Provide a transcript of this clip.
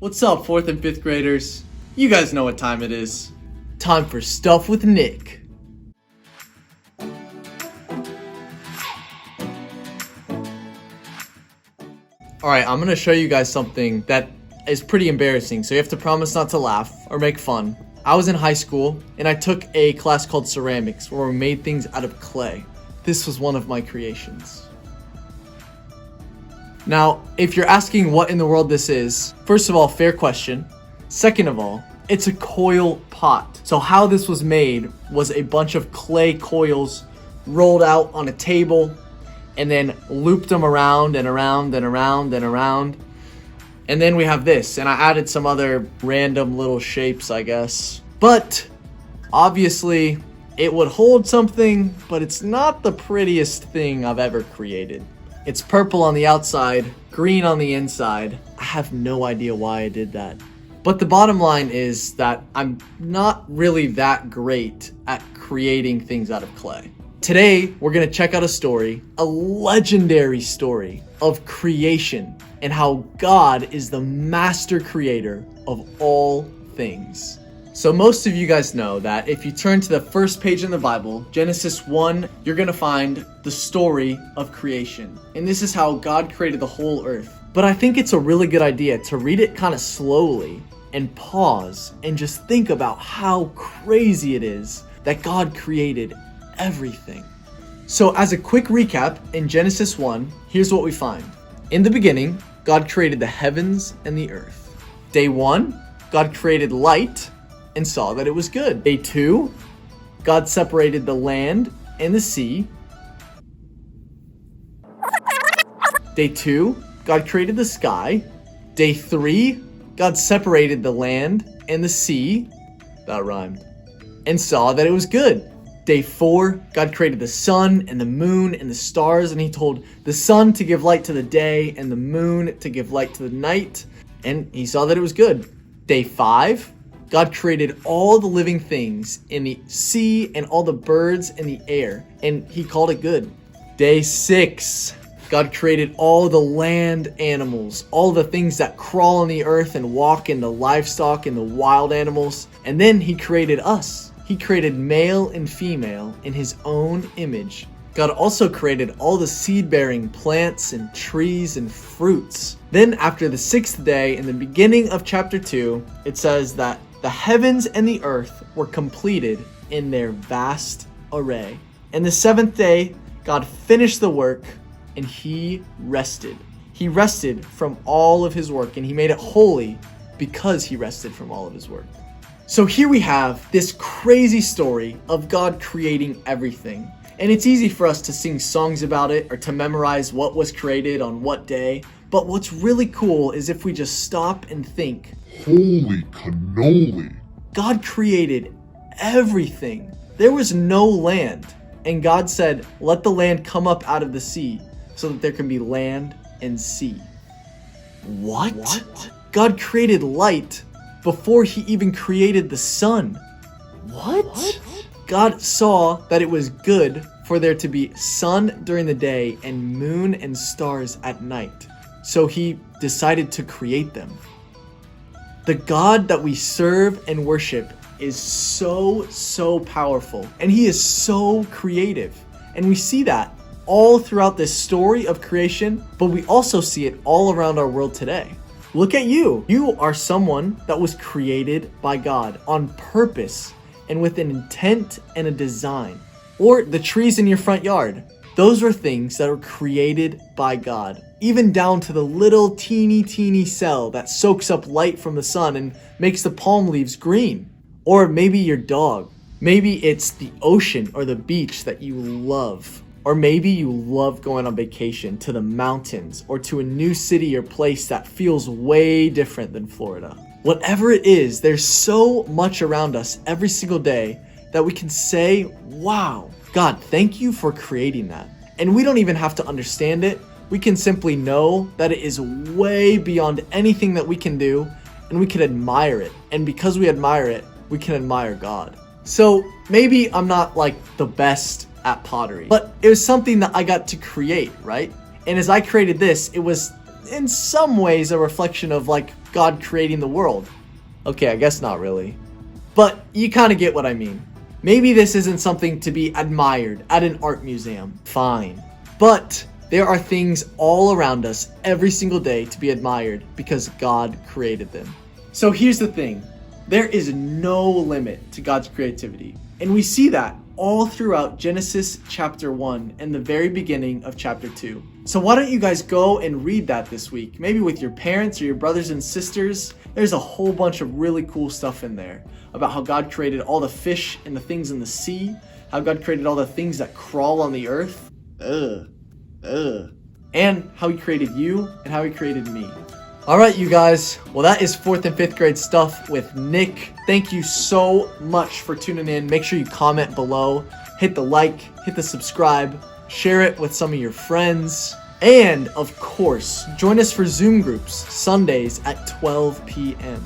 What's up, 4th and 5th graders? You guys know what time it is. Time for Stuff with Nick. Alright, I'm gonna show you guys something that is pretty embarrassing, so you have to promise not to laugh or make fun. I was in high school, and I took a class called ceramics, where we made things out of clay. This was one of my creations. Now, if you're asking what in the world this is, first of all, fair question. Second of all, it's a coil pot. So how this was made was a bunch of clay coils rolled out on a table and then looped them around and around and around and around. And then we have this, and I added some other random little shapes, I guess. But obviously it would hold something, but it's not the prettiest thing I've ever created. It's purple on the outside, green on the inside. I have no idea why I did that. But the bottom line is that I'm not really that great at creating things out of clay. Today, we're gonna check out a story, a legendary story of creation and how God is the master creator of all things. So most of you guys know that if you turn to the first page in the Bible, Genesis 1, you're gonna find the story of creation. And this is how God created the whole earth. But I think it's a really good idea to read it kind of slowly and pause and just think about how crazy it is that God created everything. So as a quick recap, in Genesis 1, here's what we find. In the beginning, God created the heavens and the earth. Day 1, God created light and saw that it was good. Day 2, God separated the land and the sea. Day 2, God created the sky. Day 3, God separated the land and the sea, that rhymed, and saw that it was good. Day 4, God created the sun and the moon and the stars, and he told the sun to give light to the day and the moon to give light to the night, and he saw that it was good. Day 5, God created all the living things in the sea and all the birds in the air, and he called it good. Day 6, God created all the land animals, all the things that crawl on the earth and walk, and the livestock and the wild animals, and then he created us. He created male and female in his own image. God also created all the seed-bearing plants and trees and fruits. Then after the 6th day, in the beginning of chapter 2, it says that the heavens and the earth were completed in their vast array. And the 7th day, God finished the work and he rested. He rested from all of his work and he made it holy because he rested from all of his work. So here we have this crazy story of God creating everything. And it's easy for us to sing songs about it or to memorize what was created on what day. But what's really cool is if we just stop and think, holy cannoli. God created everything. There was no land. And God said, let the land come up out of the sea so that there can be land and sea. What? God created light before he even created the sun. What? God saw that it was good for there to be sun during the day and moon and stars at night. So he decided to create them. The God that we serve and worship is so powerful, and he is so creative. And we see that all throughout this story of creation, but we also see it all around our world today. Look at you. You are someone that was created by God on purpose and with an intent and a design. Or the trees in your front yard. Those are things that are created by God. Even down to the little teeny cell that soaks up light from the sun and makes the palm leaves green. Or maybe your dog. Maybe it's the ocean or the beach that you love. Or maybe you love going on vacation to the mountains or to a new city or place that feels way different than Florida. Whatever it is, there's so much around us every single day that we can say, wow, God, thank you for creating that. And we don't even have to understand it. We can simply know that it is way beyond anything that we can do, and we can admire it. And because we admire it, we can admire God. So maybe I'm not like the best at pottery, but it was something that I got to create, right? And as I created this, it was in some ways a reflection of like God creating the world. Okay, I guess not really. But you kind of get what I mean. Maybe this isn't something to be admired at an art museum. Fine. But there are things all around us every single day to be admired because God created them. So here's the thing. There is no limit to God's creativity. And we see that all throughout Genesis chapter 1 and the very beginning of chapter 2. So why don't you guys go and read that this week? Maybe with your parents or your brothers and sisters. There's a whole bunch of really cool stuff in there about how God created all the fish and the things in the sea, how God created all the things that crawl on the earth. And how he created you and how he created me. Alright, you guys. Well, that is 4th and 5th grade stuff with Nick. Thank you so much for tuning in. Make sure you comment below, hit the like, hit the subscribe, share it with some of your friends. And, of course, join us for Zoom groups Sundays at 12 p.m.